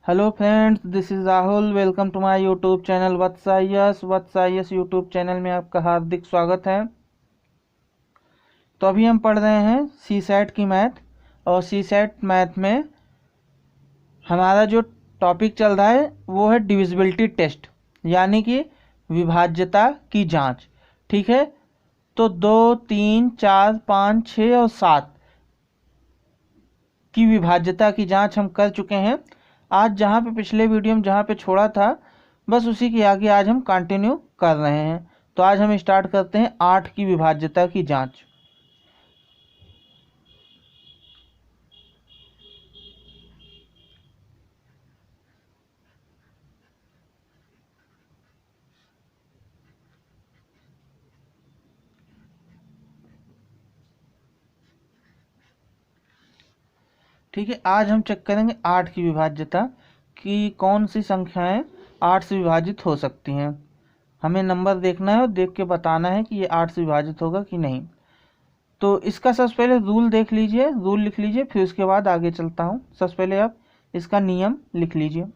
Hello friends, this is Rahul. Welcome to my YouTube channel Vatsayas YouTube channel में आपका हार्दिक स्वागत है। तो अभी हम पढ़ रहे हैं सी सैट की मैथ। और सी सैट मैथ में हमारा जो टॉपिक चल रहा है वो है डिविजिबिलिटी टेस्ट, यानी कि विभाज्यता की जांच। ठीक है, तो 2, 3, 4, 5, 6 और 7 की विभाज्यता की जांच हम कर चुके हैं। आज जहाँ पे पिछले वीडियो में जहाँ पे छोड़ा था, बस उसी के आगे आज हम कंटिन्यू कर रहे हैं। तो आज हम स्टार्ट करते हैं 8 की विभाज्यता की जांच। ठीक है, आज हम चेक करेंगे 8 की विभाज्यता कि कौन सी संख्याएं 8 से विभाजित हो सकती हैं। हमें नंबर देखना है और देख के बताना है कि ये 8 से विभाजित होगा कि नहीं। तो इसका सबसे पहले रूल देख लीजिए, रूल लिख लीजिए, फिर उसके बाद आगे चलता हूँ। सबसे पहले आप इसका नियम लिख लीजिए।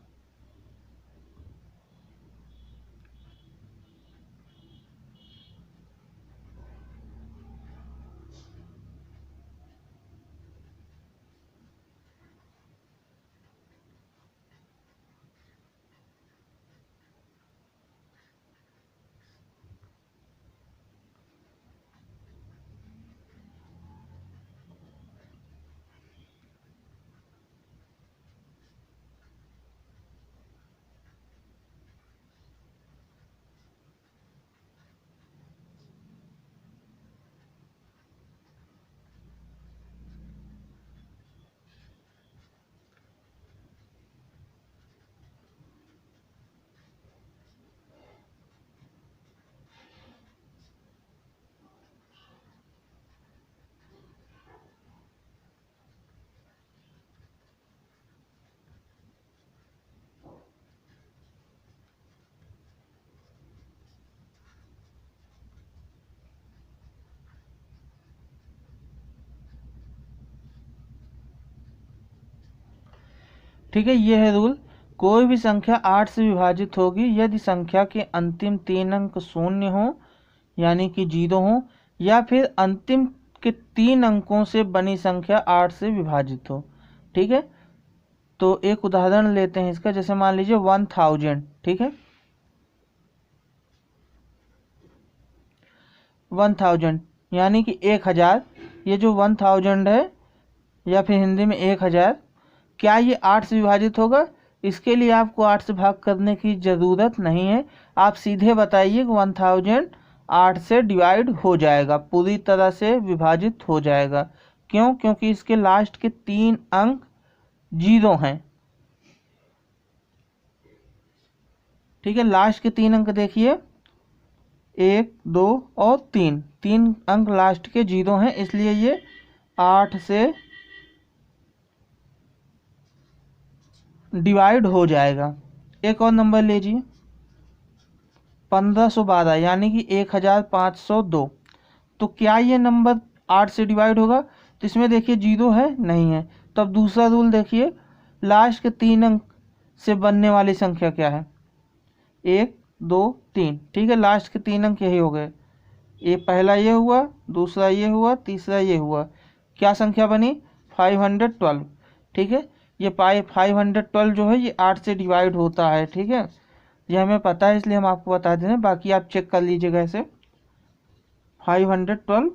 ठीक है, ये है रूल। कोई भी संख्या 8 से विभाजित होगी यदि संख्या के अंतिम 3 अंक शून्य हो, यानी कि 0 हो, या फिर अंतिम के 3 अंकों से बनी संख्या 8 से विभाजित हो। ठीक है, तो एक उदाहरण लेते हैं इसका। जैसे मान लीजिए 1000। ठीक है, 1000 यानी कि 1000। ये जो 1000 है, या फिर हिंदी में 1000, क्या ये 8 से विभाजित होगा? इसके लिए आपको 8 से भाग करने की ज़रूरत नहीं है। आप सीधे बताइए कि 1000 8 से डिवाइड हो जाएगा, पूरी तरह से विभाजित हो जाएगा। क्यों? क्योंकि इसके लास्ट के 3 अंक 0 हैं। ठीक है, लास्ट के 3 अंक देखिए, 1, 2 और 3। 3 अंक लास्ट के 0 हैं, इसलिए ये 8 से डिवाइड हो जाएगा। एक और नंबर लीजिए, 1512 यानी कि 1502। तो क्या ये नंबर 8 से डिवाइड होगा? तो इसमें देखिए 0 है, नहीं है। तो अब दूसरा रूल देखिए, लास्ट के 3 अंक से बनने वाली संख्या क्या है? 1, 2, 3। ठीक है, लास्ट के 3 अंक यही हो गए। ये पहला ये हुआ, दूसरा ये हुआ, तीसरा ये हुआ। क्या संख्या बनी? 512। ठीक है, ये 512 जो है ये 8 से डिवाइड होता है। ठीक है, ये हमें पता है इसलिए हम आपको बता दे रहे हैं, बाकी आप चेक कर लीजिएगा। ऐसे 512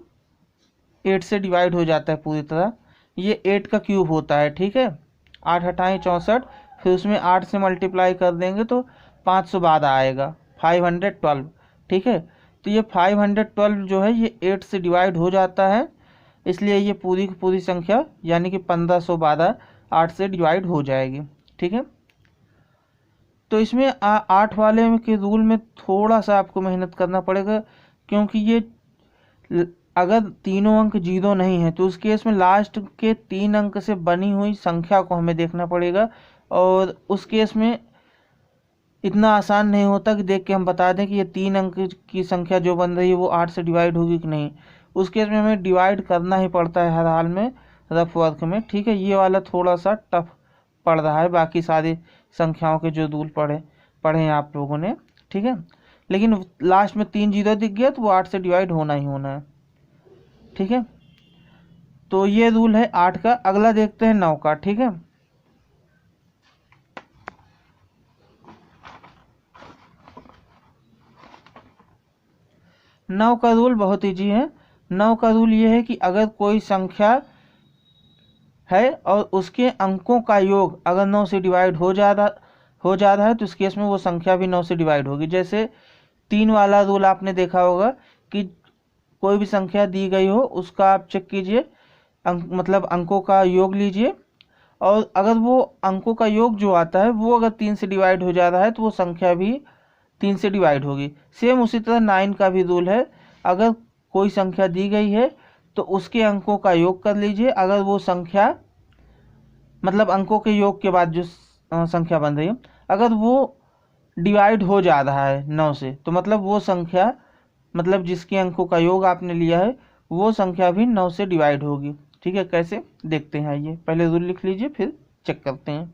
8 से डिवाइड हो जाता है पूरी तरह। ये 8 का क्यूब होता है। ठीक है, 8 हटाएँ 64, फिर उसमें 8 से मल्टीप्लाई कर देंगे तो 512 आएगा, 512। ठीक है, तो ये 512 जो है ये 8 से डिवाइड हो जाता है, इसलिए ये पूरी की पूरी संख्या यानी कि 1512 8 से डिवाइड हो जाएगी। ठीक है, तो इसमें 8 वाले के रूल में थोड़ा सा आपको मेहनत करना पड़ेगा, क्योंकि ये अगर तीनों अंक 0 नहीं है तो उस केस में लास्ट के 3 अंक से बनी हुई संख्या को हमें देखना पड़ेगा। और उस केस में इतना आसान नहीं होता कि देख के हम बता दें कि ये 3 अंक की संख्या जो बन रही है वो 8 से डिवाइड होगी कि नहीं। उस केस में हमें डिवाइड करना ही पड़ता है हर हाल में, रफ वर्क में। ठीक है, ये वाला थोड़ा सा टफ पढ़ रहा है, बाकी सारी संख्याओं के जो रूल पढ़े हैं आप लोगों ने, ठीक है। लेकिन लास्ट में 3 जीरो दिख गया तो वो 8 से डिवाइड होना ही होना है, ठीक है। तो ये रूल है 8 का। अगला देखते हैं 9 का, ठीक है। 9 का रूल बहुत ईजी है। 9 का रूल ये है कि अगर कोई संख्या है और उसके अंकों का योग अगर 9 से डिवाइड हो जा रहा है तो इस केस में वो संख्या भी 9 से डिवाइड होगी। जैसे 3 वाला रूल आपने देखा होगा कि कोई भी संख्या दी गई हो उसका आप चेक कीजिए, मतलब अंकों का योग लीजिए, और अगर वो अंकों का योग जो आता है वो अगर 3 से डिवाइड हो जा रहा है तो वो संख्या भी 3 से डिवाइड होगी। सेम उसी तरह 9 का भी रूल है, अगर कोई संख्या दी गई है तो उसके अंकों का योग कर लीजिए। अगर वो संख्या, मतलब अंकों के योग के बाद जो संख्या बन रही है, अगर वो डिवाइड हो जा रहा है 9 से, तो मतलब वो संख्या, मतलब जिसके अंकों का योग आपने लिया है वो संख्या भी 9 से डिवाइड होगी, ठीक है। कैसे देखते हैं, आइए पहले रूल लिख लीजिए फिर चेक करते हैं।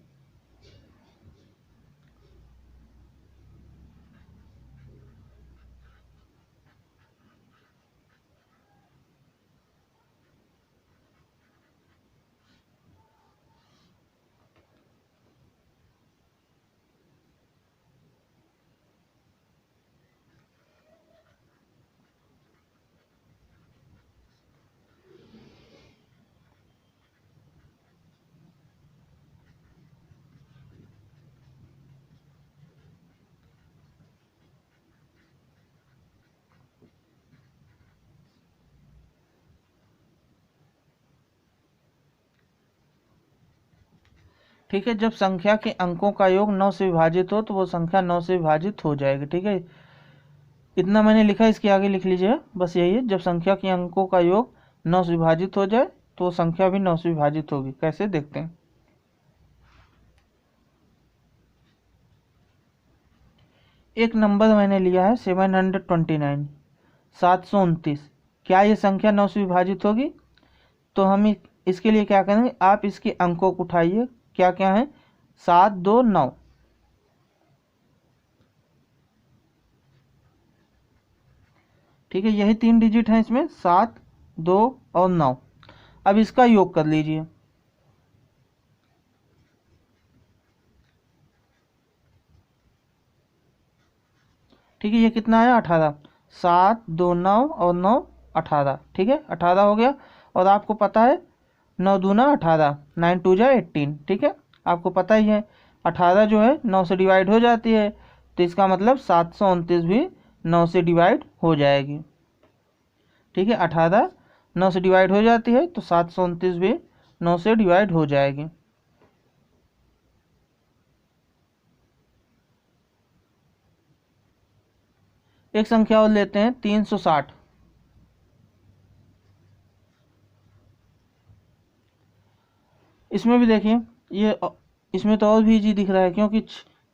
ठीक है, जब संख्या के अंकों का योग 9 से विभाजित हो तो वो संख्या 9 से विभाजित हो जाएगी, ठीक है। इतना मैंने लिखा, इसके आगे लिख लीजिए, बस यही है। जब संख्या के अंकों का योग 9 से विभाजित हो जाए तो वो संख्या भी 9 से विभाजित होगी। कैसे देखते हैं। एक नंबर मैंने लिया है 729, 729। क्या ये संख्या 9 से विभाजित होगी? तो हम इसके लिए क्या करेंगे, आप इसके अंकों को उठाइए। क्या क्या है, 7, 2, 9, ठीक है। यही 3 डिजिट हैं इसमें, 7, 2 और 9। अब इसका योग कर लीजिए, ठीक है। ये कितना आया, 18। 7, 2, 9 और 9, 18, ठीक है। 18 हो गया। और आपको पता है 9 दूना 18, 9 2 जा 18, ठीक है। आपको पता ही है 18 जो है 9 से डिवाइड हो जाती है, तो इसका मतलब 729 भी 9 से डिवाइड हो जाएगी, ठीक है। 18 9 से डिवाइड हो जाती है तो 729 भी 9 से डिवाइड हो जाएगी। एक संख्या और लेते हैं, 360। इसमें भी देखिए, ये इसमें तो और भी इजी दिख रहा है, क्योंकि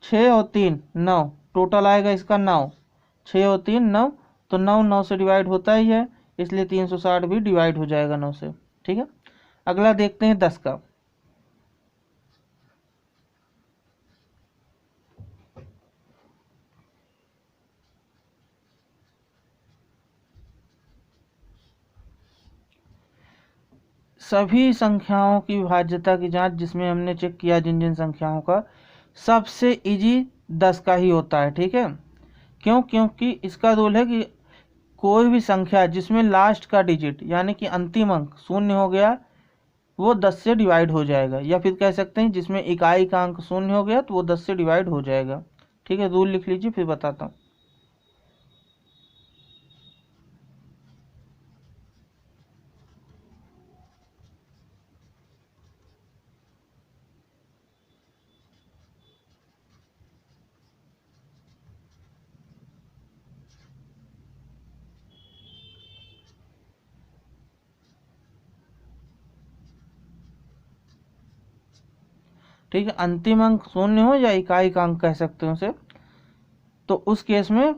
6 और 3 9, टोटल आएगा इसका 9। 6 और 3 9, तो 9 9 से डिवाइड होता ही है, इसलिए 360 भी डिवाइड हो जाएगा 9 से, ठीक है। अगला देखते हैं 10 का। सभी संख्याओं की विभाज्यता की जांच जिसमें हमने चेक किया, जिन जिन संख्याओं का, सबसे इजी 10 का ही होता है, ठीक है। क्यों? क्योंकि इसका रूल है कि कोई भी संख्या जिसमें लास्ट का डिजिट यानी कि अंतिम अंक शून्य हो गया वो 10 से डिवाइड हो जाएगा, या फिर कह सकते हैं जिसमें इकाई का अंक शून्य हो गया तो वो 10 से डिवाइड हो जाएगा, ठीक है। रूल लिख लीजिए फिर बताता हूँ। ठीक है, अंतिम अंक शून्य हो या इकाई का अंक कह सकते हो उसे, तो उस केस में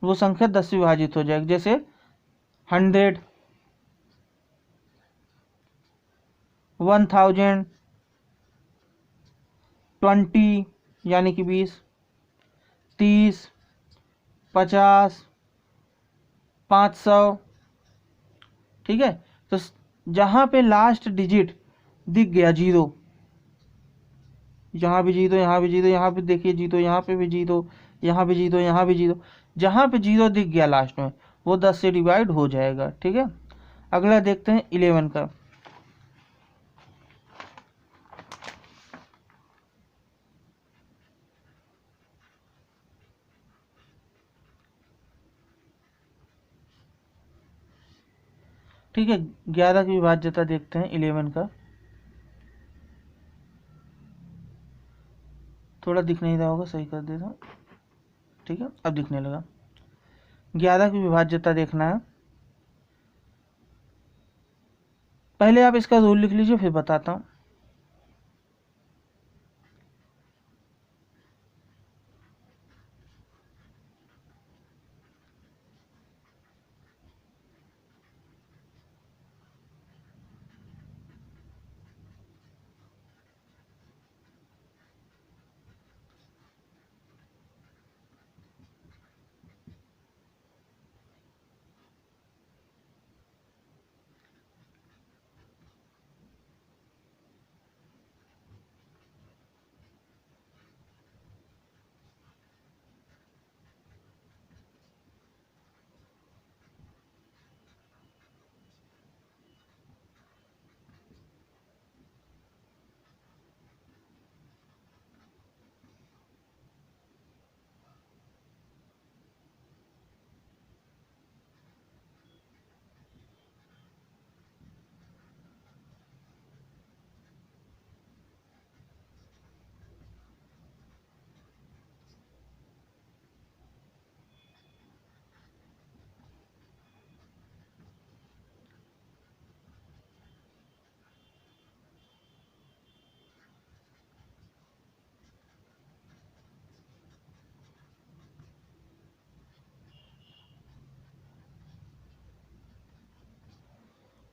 वो संख्या 10 से विभाजित हो जाएगी। जैसे 100, 1000, 20 यानी कि 20, 30, 50, 500, ठीक है। तो जहाँ पे लास्ट डिजिट दिख गया जीरो, यहाँ भी जीरो, यहाँ भी जीरो, यहाँ पे देखिए जीरो, यहाँ पे भी जीरो, यहाँ भी जीरो, यहाँ भी जीरो, जहाँ पे जीरो दिख गया लास्ट में वो 10 से डिवाइड हो जाएगा, ठीक है। अगला देखते हैं 11 का। ठीक है, 11 की विभाज्यता देखते हैं 11 का। थोड़ा दिख नहीं रहा होगा, सही कर देता हूँ, ठीक है, अब दिखने लगा। 11 की विभाज्यता देखना है। पहले आप इसका रूल लिख लीजिए, फिर बताता हूँ।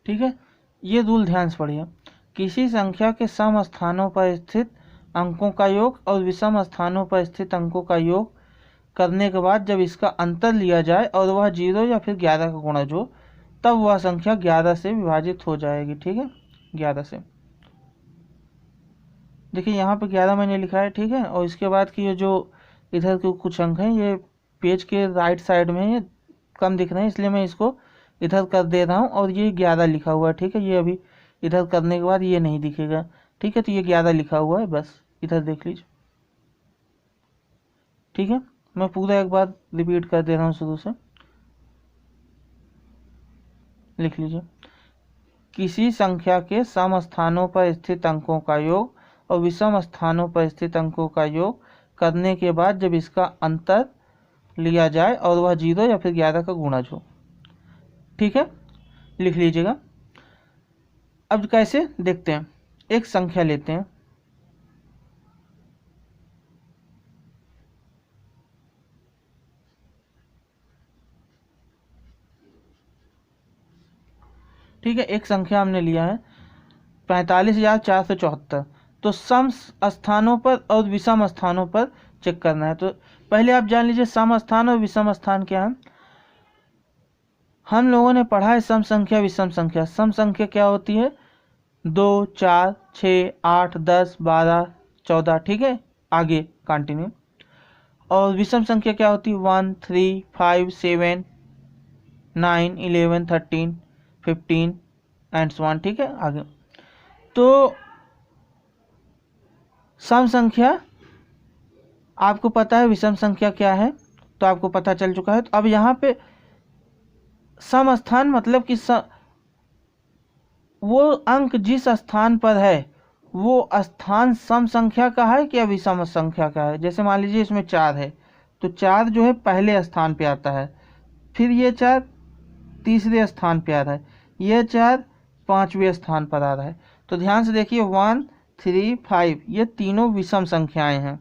ठीक है, ये रूल ध्यान से पढ़िए। किसी संख्या के सम स्थानों पर स्थित अंकों का योग और विषम स्थानों पर स्थित अंकों का योग करने के बाद जब इसका अंतर लिया जाए और वह 0 या फिर 11 का गुणज हो, तब वह संख्या 11 से विभाजित हो जाएगी, ठीक है। 11 से देखिए यहाँ पे 11 मैंने लिखा है, ठीक है। और इसके बाद की ये जो इधर के कुछ अंक हैं ये पेज के राइट साइड में ये कम दिख रहे हैं, इसलिए मैं इसको इधर कर दे रहा हूँ और ये 11 लिखा हुआ है, ठीक है। ये अभी इधर करने के बाद ये नहीं दिखेगा, ठीक है। तो ये 11 लिखा हुआ है, बस इधर देख लीजिए, ठीक है। मैं पूरा एक बार रिपीट कर दे रहा हूँ, शुरू से लिख लीजिए। किसी संख्या के सम स्थानों पर स्थित अंकों का योग और विषम स्थानों पर स्थित अंकों का योग करने के बाद जब इसका अंतर लिया जाए और वह 0 या फिर 11 का गुणज हो, ठीक है, लिख लीजिएगा। अब कैसे देखते हैं, एक संख्या लेते हैं, ठीक है। एक संख्या हमने लिया है 45,474। तो सम स्थानों पर और विषम स्थानों पर चेक करना है। तो पहले आप जान लीजिए सम स्थान और विषम स्थान क्या है। हम लोगों ने पढ़ा है सम संख्या विषम संख्या। सम संख्या क्या होती है, 2, 4, 6, 8, 10, 12, 14, ठीक है, आगे कंटिन्यू। और विषम संख्या क्या होती है, 1, 3, 5, 7, 9, 11, 13, 15 एंड सो ऑन, ठीक है, आगे। तो सम संख्या आपको पता है, विषम संख्या क्या है तो आपको पता चल चुका है। तो अब यहाँ पे सम स्थान मतलब कि वो अंक जिस स्थान पर है वो स्थान सम संख्या का है कि विषम संख्या का है। जैसे मान लीजिए इसमें 4 है तो 4 जो है पहले स्थान पे आता है, फिर ये 4 तीसरे स्थान पे आ रहा है, ये 4 5वें स्थान पर आ रहा है। तो ध्यान से देखिए 1, 3, 5 ये तीनों विषम संख्याएं हैं,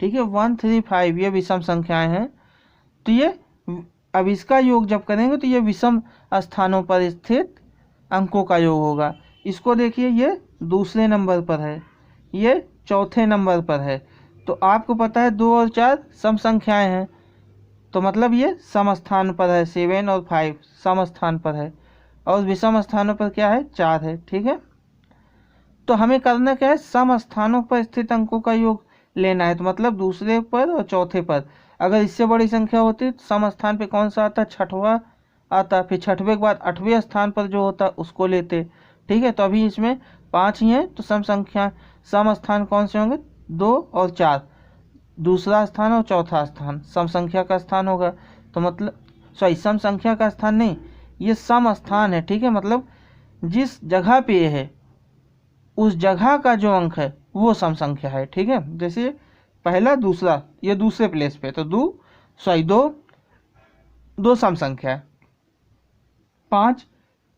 ठीक है। 1, 3, 5 ये विषम संख्याएं हैं। तो ये अब इसका योग जब करेंगे तो ये विषम स्थानों पर स्थित अंकों का योग होगा। इसको देखिए ये दूसरे नंबर पर है, ये चौथे नंबर पर है। तो आपको पता है 2 और 4 सम संख्याएं हैं, तो मतलब ये सम स्थान पर है। 7 और 5 सम स्थान पर है और विषम स्थानों पर क्या है, 4 है। ठीक है, तो हमें करना क्या है, सम स्थानों पर स्थित अंकों का योग लेना है। तो मतलब दूसरे पर और चौथे पर, अगर इससे बड़ी संख्या होती तो सम स्थान पे कौन सा आता, छठवां आता, फिर छठवें के बाद 8वें स्थान पर जो होता उसको लेते। ठीक है, तो अभी इसमें 5 ही है, तो सम स्थान कौन से होंगे, 2 और 4, दूसरा स्थान और चौथा स्थान सम संख्या का स्थान होगा। तो मतलब सॉरी, सम संख्या का स्थान नहीं, ये सम स्थान है। ठीक है, मतलब जिस जगह पे ये है उस जगह का जो अंक है वो सम संख्या है। ठीक है, जैसे पहला दूसरा ये दूसरे प्लेस पे, तो दो सम संख्या है, 5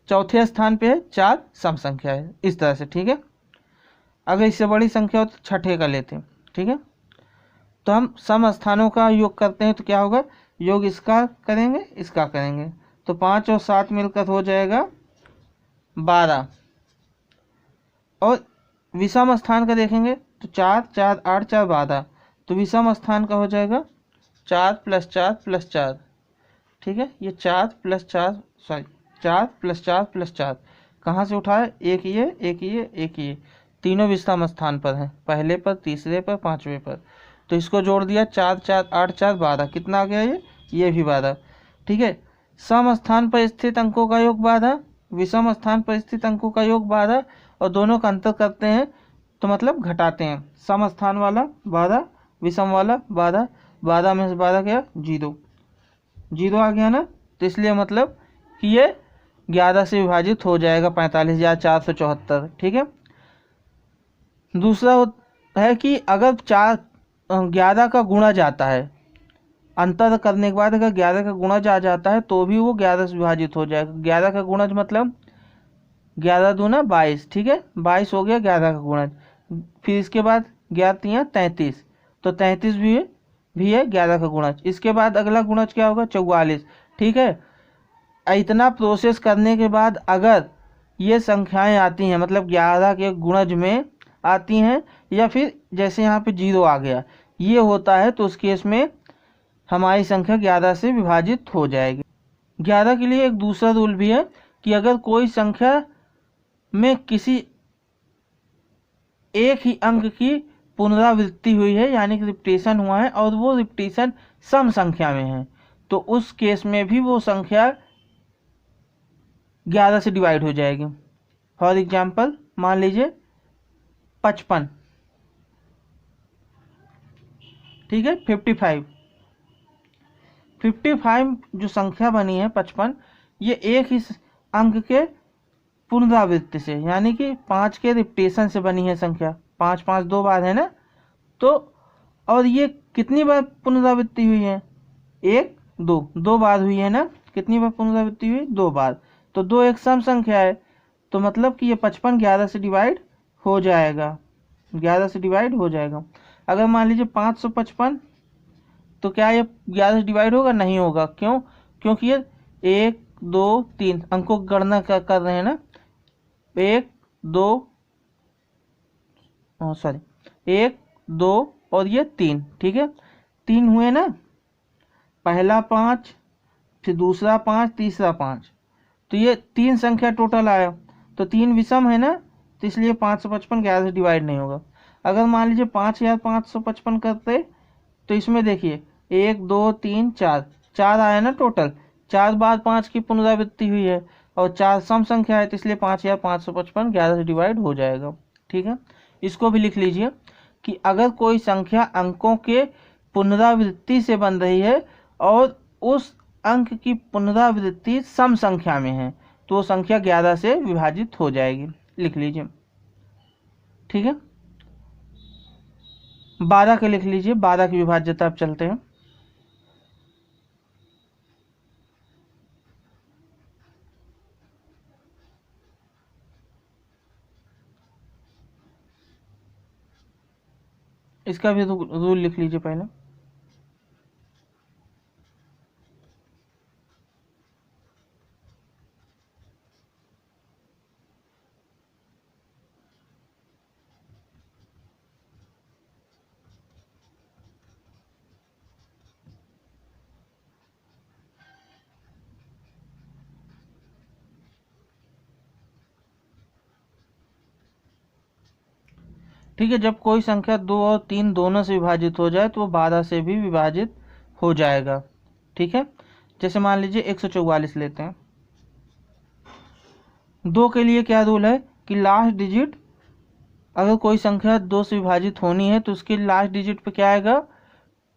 चौथे स्थान पे है, 4 सम संख्या है, इस तरह से। ठीक है, अगर इससे बड़ी संख्या हो तो छठे का लेते हैं। ठीक है, तो हम सम स्थानों का योग करते हैं, तो क्या होगा, योग इसका करेंगे इसका करेंगे, तो 5 और 7 मिलकर हो जाएगा 12। और विषम स्थान का देखेंगे तो 4 4 8 4 12, तो विषम स्थान का हो जाएगा 4 + 4 + 4। ठीक है, ये 4 + 4 सॉरी 4 + 4 + 4 कहाँ से उठा है, एक ये एक ये एक ये, तीनों विषम स्थान पर हैं, पहले पर, तीसरे पर, पांचवें पर। तो इसको जोड़ दिया, 4 4 8 4 12, कितना आ गया ये भी 12। ठीक है, सम स्थान पर स्थित अंकों का योग 12, विषम स्थान पर स्थित अंकों का योग 12, और दोनों का अंतर करते हैं तो मतलब घटाते हैं। सम स्थान वाला 12, विषम वाला 12, 12 में से 12 गया 0, 0 आ गया ना, तो इसलिए मतलब कि ये 11 से विभाजित हो जाएगा, 45,474। ठीक है, दूसरा है कि अगर 11 का गुणा जाता है, अंतर करने के बाद अगर 11 का गुणज आ जाता है तो भी वो 11 से विभाजित हो जाएगा। 11 का गुणज मतलब 11 दूना 22। ठीक है, 22 हो गया 11 का गुणज, फिर इसके बाद 11 3 33, तो 33 भी है 11 का गुणज। इसके बाद अगला गुणज क्या होगा, 44। ठीक है, इतना प्रोसेस करने के बाद अगर ये संख्याएं आती हैं, मतलब 11 के गुणज में आती हैं, या फिर जैसे यहाँ पे 0 आ गया, ये होता है, तो उस केस में हमारी संख्या 11 से विभाजित हो जाएगी। 11 के लिए एक दूसरा रूल भी है कि अगर कोई संख्या में किसी एक ही अंक की पुनरावृत्ति हुई है, यानी कि रिपीटेशन हुआ है, और वो रिपीटेशन सम संख्या में है, तो उस केस में भी वो संख्या 11 से डिवाइड हो जाएगी। फॉर एग्जाम्पल मान लीजिए 55, ठीक है, 55 जो संख्या बनी है 55, ये एक ही अंक के पुनरावृत्ति से, यानी कि 5 के रिपीटेशन से बनी है संख्या। 5 5 2 बार है ना, तो और ये कितनी बार पुनरावृत्ति हुई है, 1 2 2 बार हुई है ना, कितनी बार पुनरावृत्ति हुई, 2 बार, तो 2 एक सम संख्या है, तो मतलब कि ये 55 11 से डिवाइड हो जाएगा, 11 से डिवाइड हो जाएगा। अगर मान लीजिए 555, तो क्या ये 11 से डिवाइड होगा, नहीं होगा, क्यों, क्योंकि ये 1 2 3 अंकों की गणना कर रहे हैं ना, 1 2 सॉरी 1 2 और ये 3। ठीक है, 3 हुए ना, पहला 5, फिर दूसरा 5, तीसरा 5, तो ये 3 संख्या टोटल आया, तो 3 विषम है ना, तो इसलिए 555 11 से डिवाइड नहीं होगा। अगर मान लीजिए 5555 करते, तो इसमें देखिए 1 2 3 4, 4 आया ना टोटल, 4 बार 5 की पुनरावृत्ति हुई है, और 4 सम संख्या है, तो इसलिए 5555 11 से डिवाइड हो जाएगा। ठीक है, इसको भी लिख लीजिए कि अगर कोई संख्या अंकों के पुनरावृत्ति से बन रही है और उस अंक की पुनरावृत्ति सम संख्या में है, तो वो संख्या 11 से विभाजित हो जाएगी, लिख लीजिए। ठीक है, 12 के लिख लीजिए, 12 की विभाज्यता अब चलते हैं। इसका भी रूल लिख लीजिए पहले। ठीक है, जब कोई संख्या 2 और 3 दोनों से विभाजित हो जाए तो वो 12 से भी विभाजित हो जाएगा। ठीक है, जैसे मान लीजिए 144 लेते हैं। 2 के लिए क्या रूल है कि लास्ट डिजिट, अगर कोई संख्या 2 से विभाजित होनी है तो उसके लास्ट डिजिट पे क्या आएगा,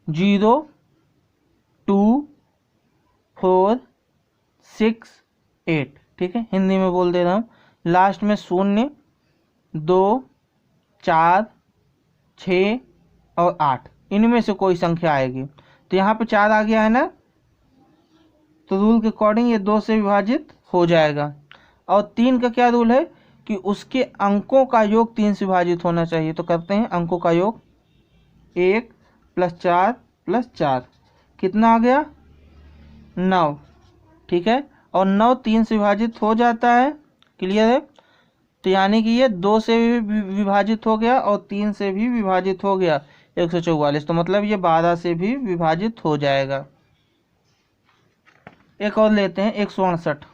0, 2, 4, 6, 8। ठीक है, हिंदी में बोल दे रहा हूँ, लास्ट में 0, 2, 4, 6 और 8, इनमें से कोई संख्या आएगी। तो यहाँ पे 4 आ गया है ना, तो रूल के अकॉर्डिंग ये 2 से विभाजित हो जाएगा। और 3 का क्या रूल है कि उसके अंकों का योग 3 से विभाजित होना चाहिए। तो करते हैं अंकों का योग, 1 + 4 + 4 कितना आ गया, 9। ठीक है, और 9 3 से विभाजित हो जाता है, क्लियर है। तो यानी कि ये 2 से भी विभाजित हो गया और 3 से भी विभाजित हो गया 144, तो मतलब ये 12 से भी विभाजित हो जाएगा। एक और लेते हैं 168।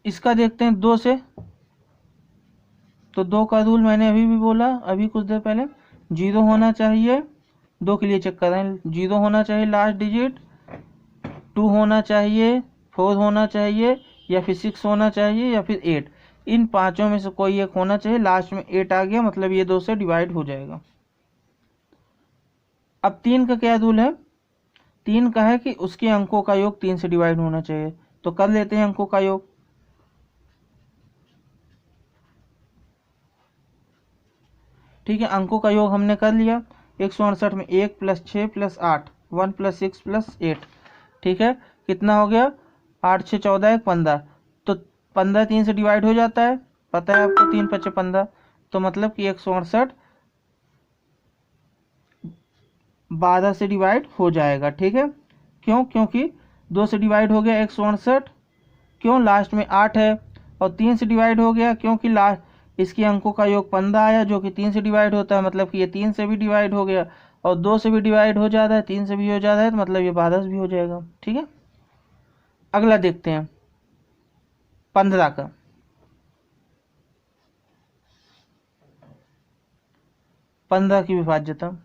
इसका देखते हैं 2 से। तो 2 का रूल मैंने अभी भी बोला, अभी कुछ देर पहले, 0 होना चाहिए। 2 के लिए चेक कर रहे हैं, 0 होना चाहिए लास्ट डिजिट, 2 होना चाहिए, 4 होना चाहिए, या फिर 6 होना चाहिए, या फिर 8। इन पांचों में से कोई एक होना चाहिए। लास्ट में 8 आ गया, मतलब ये 2 से डिवाइड हो जाएगा। अब 3 का क्या रूल है, 3 का है कि उसके अंकों का योग 3 से डिवाइड होना चाहिए। तो कर लेते हैं अंकों का योग। ठीक है, अंकों का योग हमने कर लिया। 168 में 1 + 6 + 8, 1 + 6 + 8। ठीक है, कितना हो गया, 8 6 14 1 15। तो 15 3 से डिवाइड हो जाता है, पता है आपको, 3 × 5 = 15। तो मतलब कि 168 12 से डिवाइड हो जाएगा। ठीक है, क्यों, क्योंकि 2 से डिवाइड हो गया 168, क्यों, लास्ट में 8 है। और 3 से डिवाइड हो गया क्योंकि लास्ट इसके अंकों का योग 15 आया, जो कि 3 से डिवाइड होता है, मतलब कि ये 3 से भी डिवाइड हो गया। और 2 से भी डिवाइड हो जाता है, 3 से भी हो जाता है, तो मतलब ये 12 से भी हो जाएगा। ठीक है, अगला देखते हैं 15 का। 15 की विभाज्यता,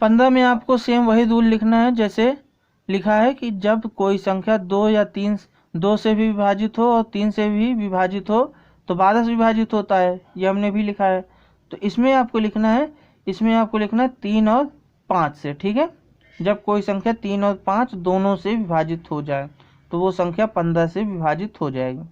पंद्रह में आपको सेम वही रूल लिखना है जैसे लिखा है कि जब कोई संख्या 2 या 3, 2 से भी विभाजित हो और 3 से भी विभाजित हो तो 12 से विभाजित होता है, ये हमने भी लिखा है। तो इसमें आपको लिखना है, 3 और 5 से। ठीक है, जब कोई संख्या 3 और 5 दोनों से विभाजित हो जाए तो वो संख्या 15 से विभाजित हो जाएगी।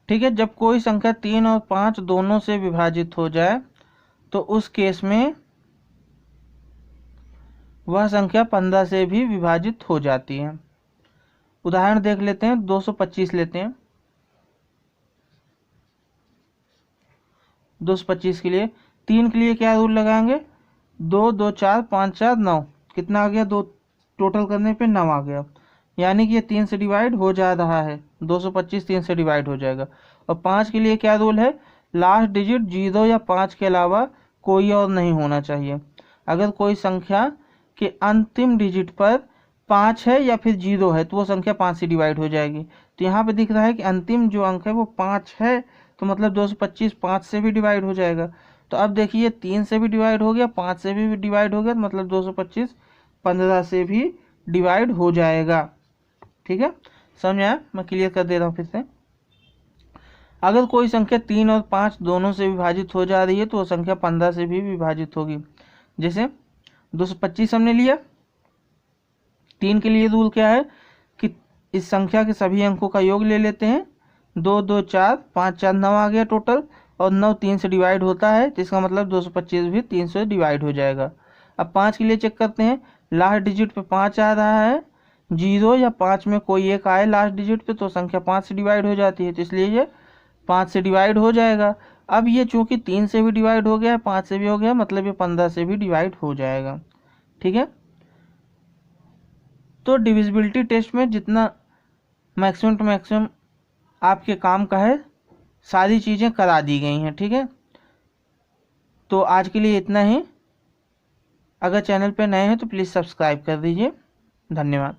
ठीक है, जब कोई संख्या 3 और 5 दोनों से विभाजित हो जाए तो उस केस में वह संख्या 15 से भी विभाजित हो जाती है। उदाहरण देख लेते हैं, 225 लेते हैं। 225 के लिए, 3 के लिए क्या रूल लगाएंगे, 2 2 4 5 4 9, कितना आ गया, 2 टोटल करने पे 9 आ गया। यानी कि ये 3 से डिवाइड हो जा रहा है, 225 3 से डिवाइड हो जाएगा। और 5 के लिए क्या रूल है, लास्ट डिजिट 0 या 5 के अलावा कोई और नहीं होना चाहिए। अगर कोई संख्या के अंतिम डिजिट पर 5 है या फिर 0 है तो वो संख्या 5 से डिवाइड हो जाएगी। तो यहाँ पे दिख रहा है कि अंतिम जो अंक है वो 5 है, तो मतलब 225 5 से भी डिवाइड हो जाएगा। तो अब देखिए 3 से भी डिवाइड हो गया, 5 से भी डिवाइड हो गया, तो मतलब 225 15 से भी डिवाइड हो जाएगा। ठीक है, समझ आया, मैं क्लियर कर दे रहा हूँ फिर से। अगर कोई संख्या 3 और 5 दोनों से विभाजित हो जा रही है तो वो संख्या 15 से भी विभाजित होगी। जैसे 225 हमने लिया, 3 के लिए रूल क्या है कि इस संख्या के सभी अंकों का योग ले लेते हैं। 2 2 4 5 4 9 आ गया टोटल, और 9 3 से डिवाइड होता है, तो इसका मतलब 225 भी 3 से डिवाइड हो जाएगा। अब 5 के लिए चेक करते हैं, लास्ट डिजिट पे 5 आ रहा है, 0 या 5 में कोई एक आए लास्ट डिजिट पे तो संख्या 5 से डिवाइड हो जाती है, तो इसलिए ये 5 से डिवाइड हो जाएगा। अब ये चूंकि 3 से भी डिवाइड हो गया है, 5 से भी हो गया, मतलब ये 15 से भी डिवाइड हो जाएगा। ठीक है, तो डिविजिबिलिटी टेस्ट में जितना मैक्सिमम टू मैक्सिमम आपके काम का है सारी चीज़ें करा दी गई हैं। ठीक है, तो आज के लिए इतना ही। अगर चैनल पे नए हैं तो प्लीज़ सब्सक्राइब कर दीजिए। धन्यवाद।